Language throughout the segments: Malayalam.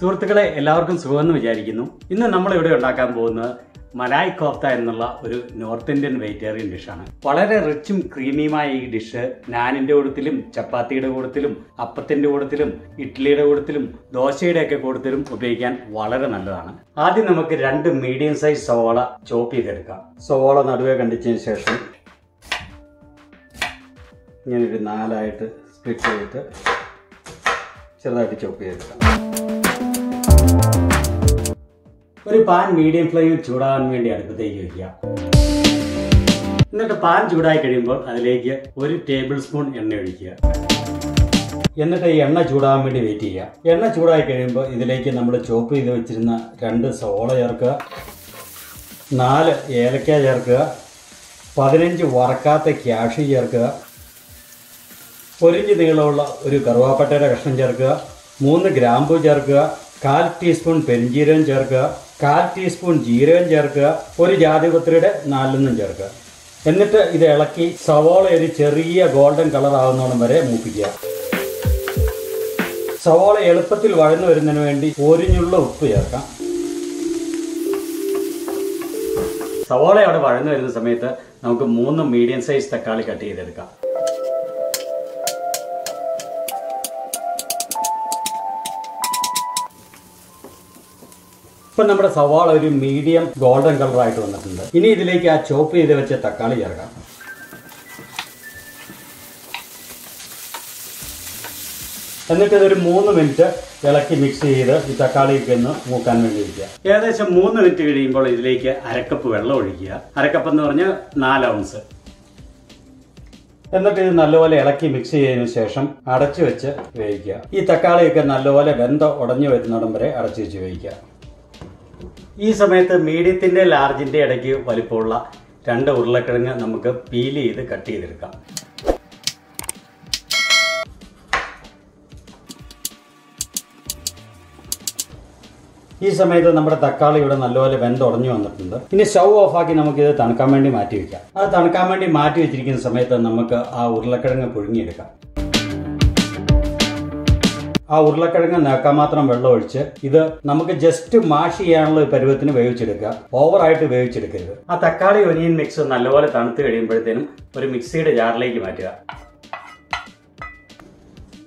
സുഹൃത്തുക്കളെ എല്ലാവർക്കും സുഖമെന്ന് വിചാരിക്കുന്നു. ഇന്ന് നമ്മൾ ഇവിടെ ഉണ്ടാക്കാൻ പോകുന്നത് മലായ് കോഫ്ത എന്നുള്ള ഒരു നോർത്ത് ഇന്ത്യൻ വെജിറ്റേറിയൻ ഡിഷാണ്. വളരെ റിച്ചും ക്രീമിയുമായ ഈ ഡിഷ് നാനിന്റെ കൂടത്തിലും ചപ്പാത്തിയുടെ കൂടത്തിലും അപ്പത്തിന്റെ കൂടത്തിലും ഇഡ്ഡലിയുടെ കൂടത്തിലും ദോശയുടെ ഒക്കെ കൂടത്തിലും ഉപയോഗിക്കാൻ വളരെ നല്ലതാണ്. ആദ്യം നമുക്ക് 2 മീഡിയം സൈസ് സവോള ചോപ്പ് ചെയ്തെടുക്കാം. സവോള നടുവേ കണ്ടിച്ചതിന് ശേഷം ഇങ്ങനൊരു 4 സ്പ്ലിറ്റ് ചെയ്തിട്ട് ചെറുതായിട്ട് ചോപ്പ് ചെയ്തെടുക്കാം. ഒരു പാൻ മീഡിയം ഫ്ലെയിമിൽ ചൂടാകാൻ വേണ്ടി അടുപ്പത്തേക്ക് വയ്ക്കുക. എന്നിട്ട് പാൻ ചൂടായി കഴിയുമ്പോൾ അതിലേക്ക് 1 ടേബിൾ സ്പൂൺ എണ്ണ ഒഴിക്കുക. എന്നിട്ട് ഈ എണ്ണ ചൂടാകാൻ വേണ്ടി വെയിറ്റ് ചെയ്യുക. എണ്ണ ചൂടായി കഴിയുമ്പോൾ ഇതിലേക്ക് നമ്മൾ ചോപ്പ് ചെയ്ത് വെച്ചിരുന്ന 2 സവോള ചേർക്കുക, 4 ഏലക്ക ചേർക്കുക, 15 വറക്കാത്ത കാഷ്യൂ ചേർക്കുക, 1 ഇഞ്ച് നീളമുള്ള ഒരു കറുവാപ്പട്ടയുടെ കഷ്ണം ചേർക്കുക, 3 ഗ്രാമ്പൂ ചേർക്കുക, 1/4 ടീസ്പൂൺ പെരിഞ്ജീരകം ചേർക്കുക, 1/4 ടീസ്പൂൺ ജീരകം ചേർക്കുക, 1 ജാതിപത്രിയുടെ 4 ചേർക്കുക. എന്നിട്ട് ഇത് ഇളക്കി സവോള ഒരു ചെറിയ ഗോൾഡൻ കളർ ആവുന്നോളം വരെ മൂപ്പിക്കുക. സവോള എളുപ്പത്തിൽ വഴന്നു വരുന്നതിന് വേണ്ടി 1 നുള്ള ഉപ്പ് ചേർക്കാം. സവോള അവിടെ വഴന്നു വരുന്ന സമയത്ത് നമുക്ക് 3 മീഡിയം സൈസ് തക്കാളി കട്ട് ചെയ്തെടുക്കാം. ഇപ്പം നമ്മുടെ സവാള ഒരു മീഡിയം ഗോൾഡൻ കളറായിട്ട് വന്നിട്ടുണ്ട്. ഇനി ഇതിലേക്ക് ആ ചോപ്പ് ചെയ്ത് വെച്ച തക്കാളി ചേർക്കാം. എന്നിട്ട് ഇതൊരു 3 മിനിറ്റ് ഇളക്കി മിക്സ് ചെയ്ത് ഈ തക്കാളിയൊക്കെ ഒന്ന് മൂക്കാൻ വേണ്ടി വയ്ക്കുക. ഏകദേശം 3 മിനിറ്റ് കഴിയുമ്പോൾ ഇതിലേക്ക് 1/2 കപ്പ് വെള്ളം ഒഴിക്കുക. 1/2 കപ്പ് എന്ന് പറഞ്ഞാൽ 4 ഔൺസ്. എന്നിട്ട് ഇത് നല്ലപോലെ ഇളക്കി മിക്സ് ചെയ്തതിനു ശേഷം അടച്ചു വെച്ച് വേവിക്കുക. ഈ തക്കാളിയൊക്കെ നല്ലപോലെ ഉടഞ്ഞു വരുന്നിടം വരെ അടച്ചു വെച്ച് വേവിക്കുക. ഈ സമയത്ത് മീഡിയത്തിന്റെ ലാർജിന്റെ ഇടയ്ക്ക് വലിപ്പമുള്ള 2 ഉരുളക്കിഴങ്ങ് നമുക്ക് പീൽ ചെയ്ത് കട്ട് ചെയ്തെടുക്കാം. ഈ സമയത്ത് നമ്മുടെ തക്കാളി ഇവിടെ നല്ലപോലെ ഉടഞ്ഞു വന്നിട്ടുണ്ട്. ഇനി സ്റ്റൗ ഓഫാക്കി നമുക്കിത് തണുക്കാൻ വേണ്ടി മാറ്റി വയ്ക്കാം. അത് തണുക്കാൻ വേണ്ടി മാറ്റി വെച്ചിരിക്കുന്ന സമയത്ത് നമുക്ക് ആ ഉരുളക്കിഴങ്ങ് പുഴുങ്ങിയെടുക്കാം. ആ ഉരുളക്കിഴങ്ങ് നേക്കാൻ മാത്രം വെള്ളം ഒഴിച്ച് ഇത് നമുക്ക് ജസ്റ്റ് മാഷ് ചെയ്യാനുള്ള പരുവത്തിന് വേവിച്ചെടുക്കുക. ഓവറായിട്ട് വേവിച്ചെടുക്കരുത്. ആ തക്കാളി ഒനിയൻ മിക്സ് നല്ലപോലെ തണുത്ത് കഴിയുമ്പോഴത്തേനും ഒരു മിക്സിയുടെ ജാറിലേക്ക് മാറ്റുക.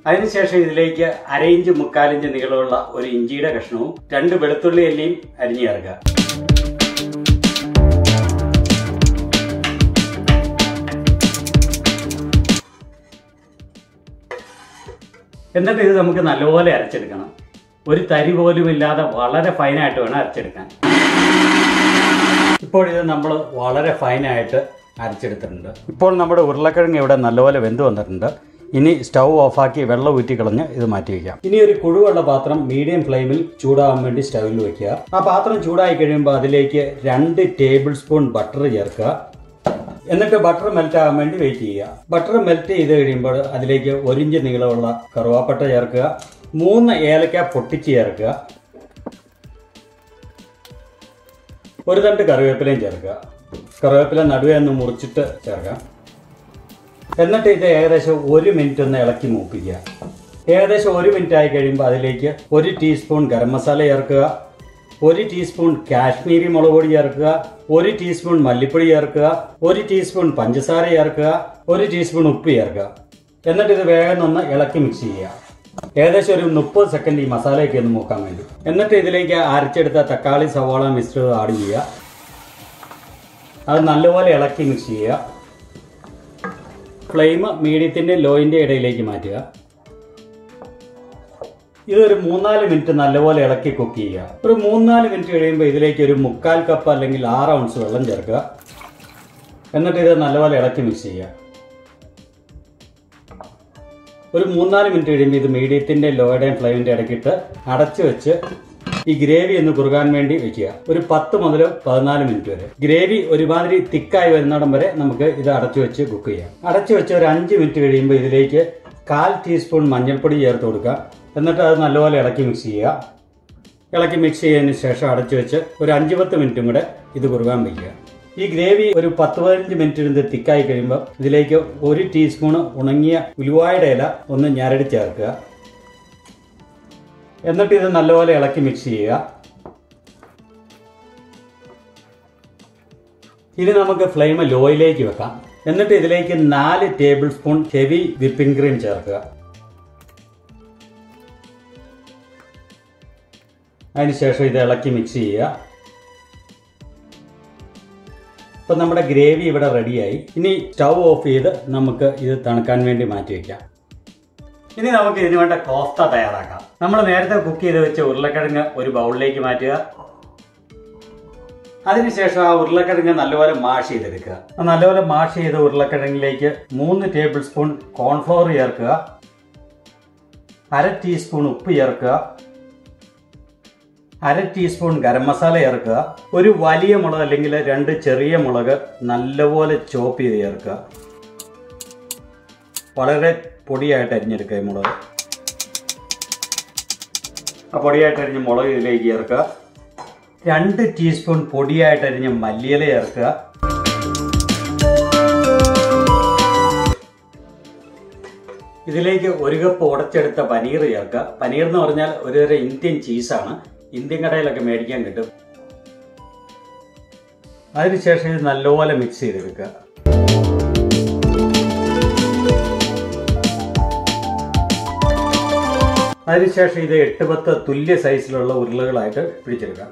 അതിനുശേഷം ഇതിലേക്ക് 1/2 ഇഞ്ച് 3/4 ഇഞ്ച് നീളമുള്ള ഒരു ഇഞ്ചിയുടെ കഷ്ണവും 2 വെളുത്തുള്ളി അല്ലിയും അരിഞ്ഞു ചേർക്കുക. എന്നിട്ട് ഇത് നമുക്ക് നല്ലപോലെ അരച്ചെടുക്കണം. ഒരു തരി പോലും ഇല്ലാതെ വളരെ ഫൈനായിട്ട് വേണം അരച്ചെടുക്കാൻ. ഇപ്പോൾ ഇത് നമ്മൾ വളരെ ഫൈനായിട്ട് അരച്ചെടുത്തിട്ടുണ്ട്. ഇപ്പോൾ നമ്മുടെ ഉരുളക്കിഴങ്ങ് ഇവിടെ നല്ലപോലെ വെന്ത് വന്നിട്ടുണ്ട്. ഇനി സ്റ്റൗ ഓഫാക്കി വെള്ളം ഊറ്റിക്കളഞ്ഞ് ഇത് മാറ്റി വയ്ക്കാം. ഇനി ഒരു കുഴുവുള്ള പാത്രം മീഡിയം ഫ്ലെയിമിൽ ചൂടാകാൻ വേണ്ടി സ്റ്റൗവിൽ വയ്ക്കുക. ആ പാത്രം ചൂടായി കഴിയുമ്പോൾ അതിലേക്ക് 2 ടേബിൾ സ്പൂൺ ബട്ടർ ചേർക്കുക. എന്നിട്ട് ബട്ടർ മെൽറ്റ് ആകാൻ വേണ്ടി വെയിറ്റ് ചെയ്യുക. ബട്ടർ മെൽറ്റ് ചെയ്ത് കഴിയുമ്പോൾ അതിലേക്ക് 1 ഇഞ്ച് നീളമുള്ള കറുവാപ്പട്ട ചേർക്കുക, 3 ഏലക്ക പൊട്ടിച്ച് ചേർക്കുക, 1 തണ്ട് കറിവേപ്പിലയും ചേർക്കുക. കറിവേപ്പില നടുവേ ഒന്ന് മുറിച്ചിട്ട് ചേർക്കാം. എന്നിട്ട് ഇത് ഏകദേശം 1 മിനിറ്റ് ഒന്ന് ഇളക്കി മൂപ്പിക്കുക. ഏകദേശം 1 മിനിറ്റ് ആയി കഴിയുമ്പോൾ അതിലേക്ക് 1 ടീസ്പൂൺ ഗരം മസാല ചേർക്കുക, 1 ടീസ്പൂൺ കാശ്മീരി മുളക് പൊടി ചേർക്കുക, 1 ടീസ്പൂൺ മല്ലിപ്പൊടി ചേർക്കുക, 1 ടീസ്പൂൺ പഞ്ചസാര ചേർക്കുക, 1 ടീസ്പൂൺ ഉപ്പ് ചേർക്കുക. എന്നിട്ട് ഇത് വേഗം ഒന്ന് ഇളക്കി മിക്സ് ചെയ്യുക. ഏകദേശം ഒരു 30 സെക്കൻഡ് ഈ മസാലയൊക്കെ ഒന്ന് മൂക്കാൻ വേണ്ടി. എന്നിട്ട് ഇതിലേക്ക് അരച്ചെടുത്ത തക്കാളി സവാള മിശ്രിതം ആഡ് ചെയ്യുക. അത് നല്ലപോലെ ഇളക്കി മിക്സ് ചെയ്യുക. ഫ്ലെയിം മീഡിയത്തിന്റെ ലോയിന്റെ ഇടയിലേക്ക് മാറ്റുക. ഇതൊരു 3-4 മിനിറ്റ് നല്ലപോലെ ഇളക്കി കുക്ക് ചെയ്യുക. ഒരു 3-4 മിനിറ്റ് കഴിയുമ്പോൾ ഇതിലേക്ക് ഒരു 1/4 കപ്പ് അല്ലെങ്കിൽ 6 ഔൺസ് വെള്ളം ചേർക്കുക. എന്നിട്ട് ഇത് നല്ലപോലെ ഇളക്കി മിക്സ് ചെയ്യുക. ഒരു 3-4 മിനിറ്റ് കഴിയുമ്പോൾ ഇത് മീഡിയത്തിന്റെ ലോയുടെയും ഫ്ലെയിമിന്റെ ഇടയ്ക്കിട്ട് അടച്ചു വെച്ച് ഈ ഗ്രേവി ഒന്ന് കുറുകാൻ വേണ്ടി വെക്കുക. ഒരു 10 മുതൽ 14 മിനിറ്റ് വരെ. ഗ്രേവി ഒരുമാതിരി തിക്കായി വരുന്നിടം വരെ നമുക്ക് ഇത് അടച്ചു വെച്ച് കുക്ക് ചെയ്യാം. അടച്ചു വെച്ച് ഒരു 5 മിനിറ്റ് കഴിയുമ്പോൾ ഇതിലേക്ക് 1/4 ടീസ്പൂൺ മഞ്ഞൾപ്പൊടി ചേർത്ത് കൊടുക്കുക. എന്നിട്ട് അത് നല്ലപോലെ ഇളക്കി മിക്സ് ചെയ്യുക. ഇളക്കി മിക്സ് ചെയ്തതിന് ശേഷം അടച്ചു വെച്ച് ഒരു 5-10 മിനിറ്റും കൂടെ ഇത് കുറുകാൻ വയ്ക്കുക. ഈ ഗ്രേവി ഒരു 10-15 മിനിറ്റ് ഇരുന്ന് തിക്കായി കഴിയുമ്പോൾ ഇതിലേക്ക് 1 ടീസ്പൂൺ ഉണങ്ങിയ ഉലുവായുടെ ഇല ഒന്ന് ഞരടി ചേർക്കുക. എന്നിട്ട് ഇത് നല്ലപോലെ ഇളക്കി മിക്സ് ചെയ്യുക. ഇനി നമുക്ക് ഫ്ലെയിം ലോയിലേക്ക് വെക്കാം. എന്നിട്ട് ഇതിലേക്ക് 4 table spoon heavy whipping cream ചേർക്കുക. അതിനുശേഷം ഇത് ഇളക്കി മിക്സ് ചെയ്യുക. ഇപ്പം നമ്മുടെ ഗ്രേവി ഇവിടെ റെഡിയായി. ഇനി സ്റ്റൗ ഓഫ് ചെയ്ത് നമുക്ക് ഇത് തണുക്കാൻ വേണ്ടി മാറ്റി വയ്ക്കാം. ഇനി നമുക്ക് ഇതിന് വേണ്ട കോഫ്ത തയ്യാറാക്കാം. നമ്മൾ നേരത്തെ കുക്ക് ചെയ്ത് വെച്ച ഉരുളക്കിഴങ്ങ് ഒരു ബൗളിലേക്ക് മാറ്റുക. അതിനുശേഷം ആ ഉരുളക്കിഴങ്ങ് നല്ലപോലെ മാഷ് ചെയ്തെടുക്കുക. നല്ലപോലെ മാഷ് ചെയ്ത ഉരുളക്കിഴങ്ങിലേക്ക് 3 ടേബിൾ സ്പൂൺ കോൺഫ്ലവർ ചേർക്കുക, 1/2 ടീസ്പൂൺ ഉപ്പ് ചേർക്കുക, 1/2 ടീസ്പൂൺ ഗരം മസാല ചേർക്കുക, ഒരു വലിയ മുളക് അല്ലെങ്കിൽ 2 ചെറിയ മുളക് നല്ലപോലെ ചോപ്പ് ചെയ്ത് ചേർക്കുക. വളരെ പൊടിയായിട്ട് അരിഞ്ഞെടുക്കുക ഈ മുളക്. ആ പൊടിയായിട്ട് അരിഞ്ഞ മുളക് ഇതിലേക്ക് ചേർക്കുക. 2 ടീസ്പൂൺ പൊടിയായിട്ട് അരിഞ്ഞ മല്ലിയില ചേർക്കുക. ഇതിലേക്ക് 1 കപ്പ് ഉടച്ചെടുത്ത പനീർ ചേർക്കുക. പനീർ എന്ന് പറഞ്ഞാൽ ഒരു ഇന്ത്യൻ ചീസാണ്. ഇന്ത്യൻ കടയിലൊക്കെ മേടിക്കാൻ കിട്ടും. അതിനുശേഷം ഇത് നല്ലപോലെ മിക്സ് ചെയ്തെടുക്കുക. അതിനുശേഷം ഇത് 8-10 തുല്യ സൈസിലുള്ള ഉരുളകളായിട്ട് പിടിച്ചെടുക്കാം.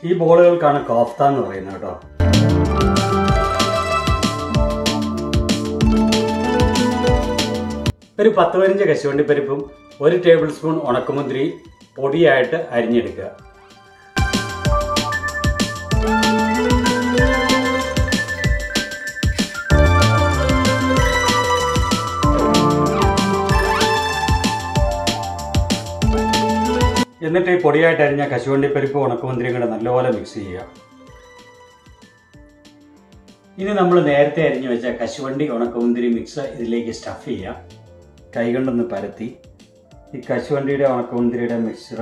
ഈ ബോളുകൾക്കാണ് കോഫ്ത എന്ന് പറയുന്നത് കേട്ടോ. ഒരു 10-15 കശുവണ്ടിപ്പരിപ്പും 1 ടേബിൾ സ്പൂൺ ഉണക്കമുന്തിരി പൊടിയായിട്ട് അരിഞ്ഞെടുക്കുക. എന്നിട്ട് ഈ പൊടിയായിട്ട് അരിഞ്ഞ കശുവണ്ടിപ്പരിപ്പ് ഉണക്കമുന്തിരിയും കൂടെ നല്ലപോലെ മിക്സ് ചെയ്യുക. ഇനി നമ്മൾ നേരത്തെ അരിഞ്ഞു വെച്ച കശുവണ്ടി ഉണക്കമുന്തിരി മിക്സ് ഇതിലേക്ക് സ്റ്റഫ് ചെയ്യാം. കൈകൊണ്ടൊന്ന് പരത്തി ഈ കശുവണ്ടിയുടെ ഉണക്കമുന്തിരിയുടെ മിക്സ്ചർ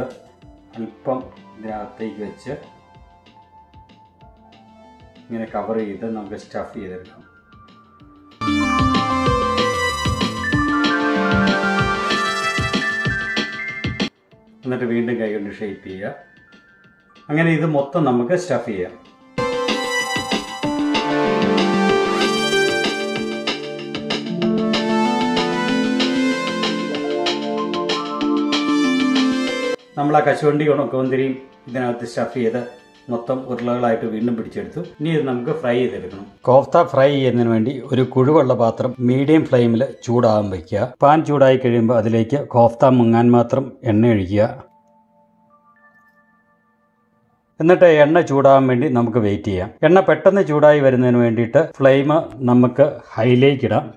അല്പം ഇതിനകത്തേക്ക് വെച്ച് ഇങ്ങനെ കവർ ചെയ്ത് നമുക്ക് സ്റ്റഫ് ചെയ്തെടുക്കാം. എന്നിട്ട് വീണ്ടും കൈകൊണ്ട് ഷേപ്പ് ചെയ്യുക. അങ്ങനെ ഇത് മൊത്തം നമുക്ക് സ്റ്റഫ് ചെയ്യാം. നമ്മൾ ആ കശുവണ്ടി ഉണക്കമുന്തിരിയും ഇതിനകത്ത് സ്റ്റഫ് ചെയ്ത് മൊത്തം ഉരുളകളായിട്ട് വീണ്ടും പിടിച്ചെടുത്തു. ഇനി ഇത് നമുക്ക് ഫ്രൈ ചെയ്തെടുക്കണം. കോഫ്ത ഫ്രൈ ചെയ്യുന്നതിന് വേണ്ടി ഒരു കുഴിവുള്ള പാത്രം മീഡിയം ഫ്ലെയിമിൽ ചൂടാകാൻ വയ്ക്കുക. പാൻ ചൂടായി കഴിയുമ്പോൾ അതിലേക്ക് കോഫ്ത മുങ്ങാൻ മാത്രം എണ്ണ ഒഴിക്കുക. എന്നിട്ട് എണ്ണ ചൂടാകാൻ വേണ്ടി നമുക്ക് വെയിറ്റ് ചെയ്യാം. എണ്ണ പെട്ടെന്ന് ചൂടായി വരുന്നതിന് വേണ്ടിയിട്ട് ഫ്ലെയിം നമുക്ക് ഹൈയിലേക്ക് ഇടാം.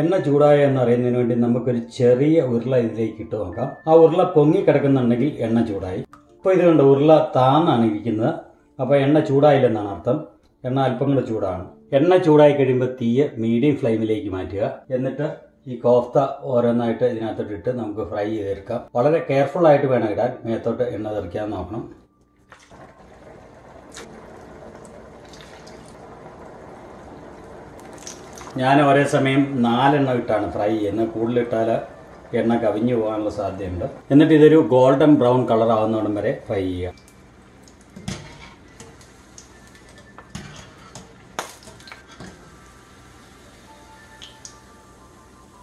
എണ്ണ ചൂടായ എന്നറിയുന്നതിന് വേണ്ടി നമുക്കൊരു ചെറിയ ഉരുള ഇതിലേക്ക് ഇട്ട് നോക്കാം. ആ ഉരുള പൊങ്ങി കിടക്കുന്നുണ്ടെങ്കിൽ എണ്ണ ചൂടായി. ഇപ്പോൾ ഇത് കണ്ട് ഉരുള താന്നാണ് ഇരിക്കുന്നത്. അപ്പോൾ എണ്ണ ചൂടായില്ലെന്നാണ് അർത്ഥം. എണ്ണ അല്പം കൂടെ ചൂടാണ്. എണ്ണ ചൂടായി കഴിയുമ്പോൾ തീയെ മീഡിയം ഫ്ലെയിമിലേക്ക് മാറ്റുക. എന്നിട്ട് ഈ കോഫ്ത ഓരോന്നായിട്ട് ഇതിനകത്തോട്ടിട്ട് നമുക്ക് ഫ്രൈ ചെയ്തെടുക്കാം. വളരെ കെയർഫുൾ ആയിട്ട് വേണം ഇടാൻ. മേത്തോട്ട് എണ്ണ തെറിക്കാൻ നോക്കണം. ഞാൻ ഒരേ സമയം 4 എണ്ണം ഇട്ടാണ് ഫ്രൈ ചെയ്യുന്നത്. കൂടുതലിട്ടാൽ എണ്ണ കവിഞ്ഞു പോകാനുള്ള സാധ്യതയുണ്ട്. എന്നിട്ട് ഇതൊരു ഗോൾഡൻ ബ്രൗൺ കളർ ആവുന്നോടം വരെ ഫ്രൈ ചെയ്യുക.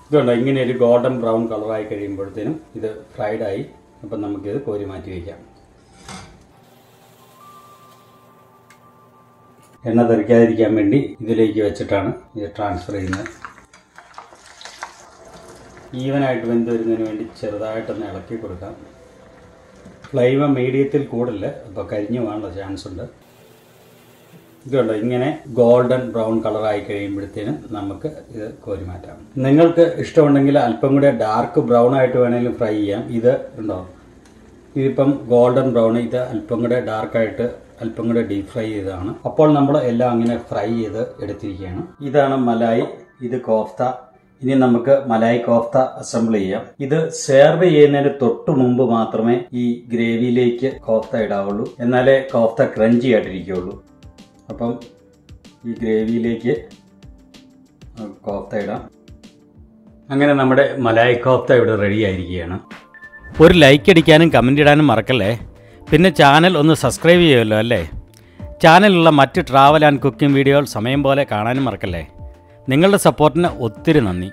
ഇതുണ്ട്, ഇങ്ങനെ ഒരു ഗോൾഡൻ ബ്രൗൺ കളറായി കഴിയുമ്പോഴത്തേനും ഇത് ഫ്രൈഡായി. അപ്പം നമുക്കിത് കോരി മാറ്റി വയ്ക്കാം. എണ്ണ തെറിക്കാതിരിക്കാൻ വേണ്ടി ഇതിലേക്ക് വെച്ചിട്ടാണ് ഇത് ട്രാൻസ്ഫർ ചെയ്യുന്നത്. ഈവനായിട്ട് വെന്ത് വരുന്നതിന് വേണ്ടി ചെറുതായിട്ടൊന്ന് ഇളക്കി കൊടുക്കാം. ഫ്ലെയിം മീഡിയത്തിൽ കൂടില്ല, അപ്പോൾ കരിഞ്ഞു പോകാനുള്ള ചാൻസ് ഉണ്ട്. ഇതുണ്ട്, ഇങ്ങനെ ഗോൾഡൻ ബ്രൗൺ കളറായി കഴിയുമ്പോഴത്തേനും നമുക്ക് ഇത് കോരി മാറ്റാം. നിങ്ങൾക്ക് ഇഷ്ടമുണ്ടെങ്കിൽ അല്പം കൂടെ ഡാർക്ക് ബ്രൗൺ ആയിട്ട് വേണമെങ്കിലും ഫ്രൈ ചെയ്യാം. ഇത് ഉണ്ടോ, ഇതിപ്പം ഗോൾഡൻ ബ്രൗൺ, ഇത് അല്പം കൂടെ ഡാർക്കായിട്ട് അല്പം കൂടെ ഡീപ് ഫ്രൈ ചെയ്തതാണ്. അപ്പോൾ നമ്മൾ എല്ലാം അങ്ങനെ ഫ്രൈ ചെയ്ത് എടുത്തിരിക്കുകയാണ്. ഇതാണ് മലായി, ഇത് കോഫ്ത. ഇനി നമുക്ക് മലായി കോഫ്ത അസംബിൾ ചെയ്യാം. ഇത് സെർവ് ചെയ്യുന്നതിന് തൊട്ട് മുമ്പ് മാത്രമേ ഈ ഗ്രേവിയിലേക്ക് കോഫ്ത ഇടാവുള്ളൂ, എന്നാലേ കോഫ്ത ക്രഞ്ചി ആയിട്ടിരിക്കുകയുള്ളൂ. അപ്പം ഈ ഗ്രേവിയിലേക്ക് കോഫ്ത ഇടാം. അങ്ങനെ നമ്മുടെ മലായ് കോഫ്ത ഇവിടെ റെഡി ആയിരിക്കുകയാണ്. ഒരു ലൈക്ക് അടിക്കാനും കമൻ്റ് ഇടാനും മറക്കല്ലേ. പിന്നെ ചാനൽ ഒന്ന് സബ്സ്ക്രൈബ് ചെയ്യുമല്ലോ അല്ലേ. ചാനലിലുള്ള മറ്റ് ട്രാവൽ ആൻഡ് കുക്കിംഗ് വീഡിയോകൾ സമയം പോലെ കാണാനും മറക്കല്ലേ. നിങ്ങളുടെ സപ്പോർട്ടിന് ഒത്തിരി നന്ദി.